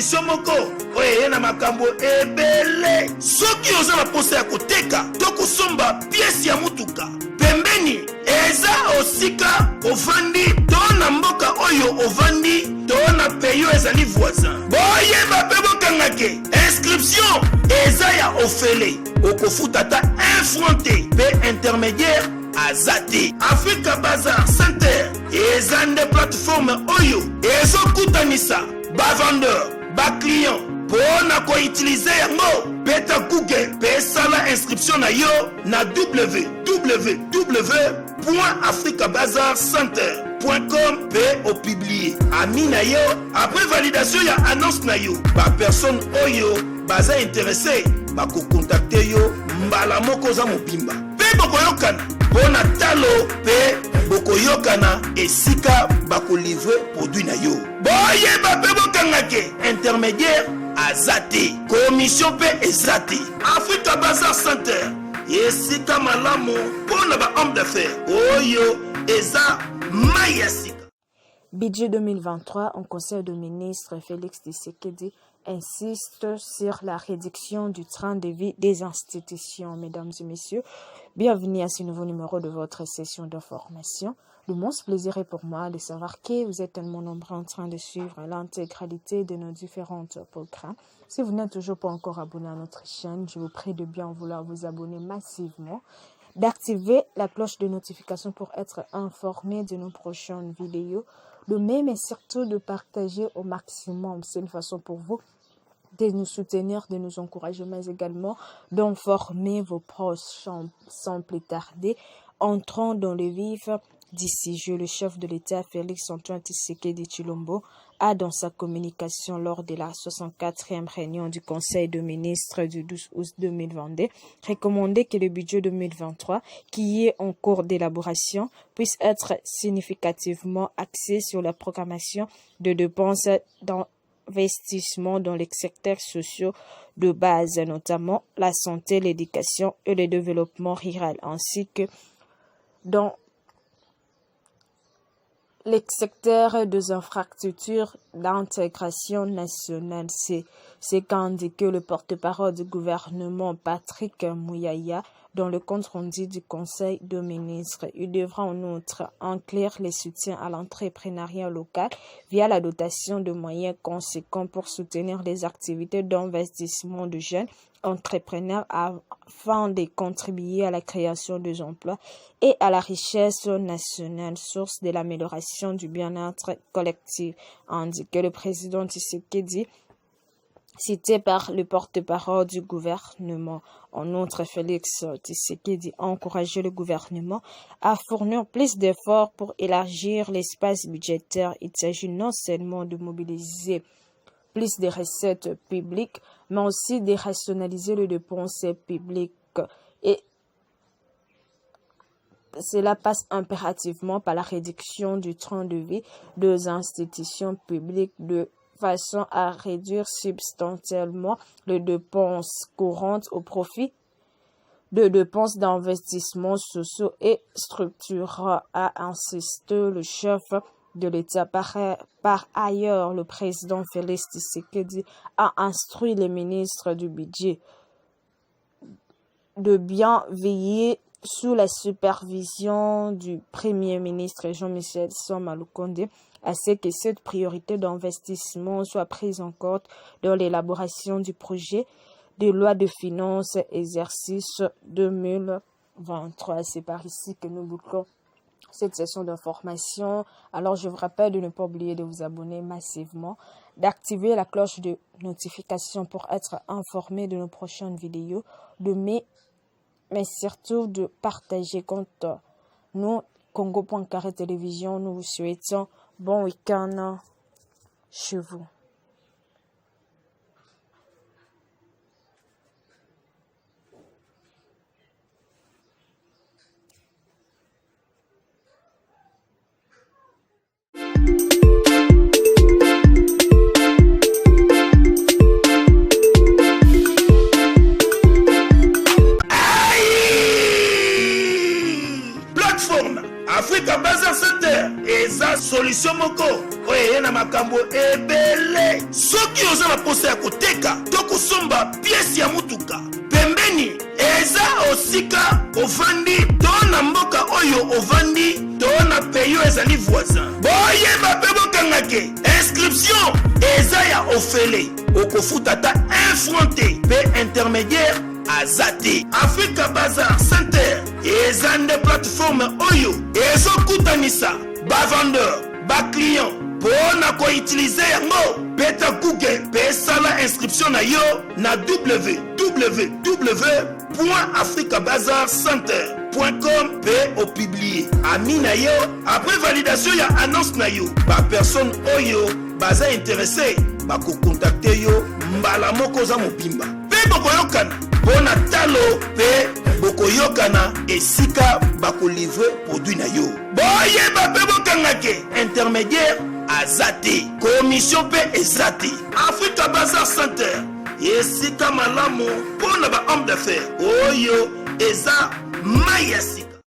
solution moko oyo na makambo ebele. Soki oza na posa ya koteka to kosomba pièce ya mutuka pembeni eza osika ovandi to na mboka oyo ovandi to na peyo ezali voisin. Boyeba pe bokangake inscription eza ya ofele okofuta ta infronté pe intermédiaire azati. Africa Bazar Center eza nde plateforme oyo ezokutanisa ba vendeur ba client pona ko utiliser yango. Beta Google pe sala inscription na yo na www.africabazarcenter.com pe o publier ami na yo après validation ya annonce na yo. Ba personne oyo baza intéressé ba ko contacter yo mbala moko za mobimba pe bokoyokana bona talo pe bokoyokana esika bako livrer produit na yo. Boyeba pe bokangake intermédiaire azati commission pe ezati. Africa Bazar Center esika malamu pona ba homme d'affaires oyo eza mayasika. Budget 2023 en Conseil de ministres, Félix Tshisekedi insiste sur la réduction du train de vie des institutions. Mesdames et messieurs, bienvenue à ce nouveau numéro de votre session d'information. L'immense plaisir est pour moi de savoir que vous êtes tellement nombreux en train de suivre l'intégralité de nos différents programmes. Si vous n'êtes toujours pas encore abonné à notre chaîne, je vous prie de bien vouloir vous abonner massivement, d'activer la cloche de notification pour être informé de nos prochaines vidéos, de même et surtout de partager au maximum. C'est une façon pour vous de nous soutenir, de nous encourager, mais également d'informer vos proches. Sans plus tarder, entrons dans le vif du sujet. Le chef de l'État, Félix Antoine Tshisekedi Tshilombo, a dans sa communication lors de la 64e réunion du Conseil de ministres du 12 août 2022 recommandé que le budget 2023, qui est en cours d'élaboration, puisse être significativement axé sur la programmation de dépenses d'investissement dans les secteurs sociaux de base, notamment la santé, l'éducation et le développement rural, ainsi que dans les secteurs des infrastructures d'intégration nationale. C'est qu'a indiqué le porte-parole du gouvernement Patrick Muyaya dans le compte rendu du Conseil de ministres. Il devra en outre inclure les soutiens à l'entrepreneuriat local via la dotation de moyens conséquents pour soutenir les activités d'investissement de jeunes entrepreneurs afin de contribuer à la création des emplois et à la richesse nationale, source de l'amélioration du bien-être collectif, a indiqué le président Tshisekedi, cité par le porte-parole du gouvernement. En outre, Félix Tshisekedi a encouragé le gouvernement à fournir plus d'efforts pour élargir l'espace budgétaire. Il s'agit non seulement de mobiliser plus de recettes publiques, mais aussi de rationaliser les dépenses publiques. Et cela passe impérativement par la réduction du train de vie des institutions publiques de façon à réduire substantiellement les dépenses courantes au profit de dépenses d'investissement sociaux et structurels, a insisté le chef de l'État. Par ailleurs, le président Félix Tshisekedi a instruit les ministres du budget de bien veiller sous la supervision du Premier ministre Jean-Michel Sama-Lukonde à ce que cette priorité d'investissement soit prise en compte dans l'élaboration du projet de loi de finances exercice 2023. C'est par ici que nous bouclons cette session d'information. Alors, je vous rappelle de ne pas oublier de vous abonner massivement, d'activer la cloche de notification pour être informé de nos prochaines vidéos, mais surtout de partager. Compte nous, Congo.carré Télévision, nous vous souhaitons bon week-end chez vous. Africa Bazar Center eza solution moko oyo na makambo ebele. Soki soki oza na posa ya koteka to kosomba piesi ya mutuka pembeni eza osika ovandi to na mboka oyo ovandi to na peyo ezali voisin boyeba mpe bokangake inscription eza ya ofele okofuta ta 1 franc te mpe intermédiaire azate Africa Bazar Center eza nde plateforme oyo ezokutanisa bavendeur baclient pona koutilize yango beta Google mpe sala inscription na yo na www.africabazarcenter.com mpe opublie ami na yo après validation ya annonce na yo bapersone oyo baza interesse bakokontakte yo mbala moko za mobimba mpe bokoyokana pona talo mpe bokoyokana esika bakolivre produit na yo boyeba mpe bokangake intermédiaire azate commission mpe ezate Africa Bazar Center esika malamu pona ba homme d'affaires oyo eza mayasi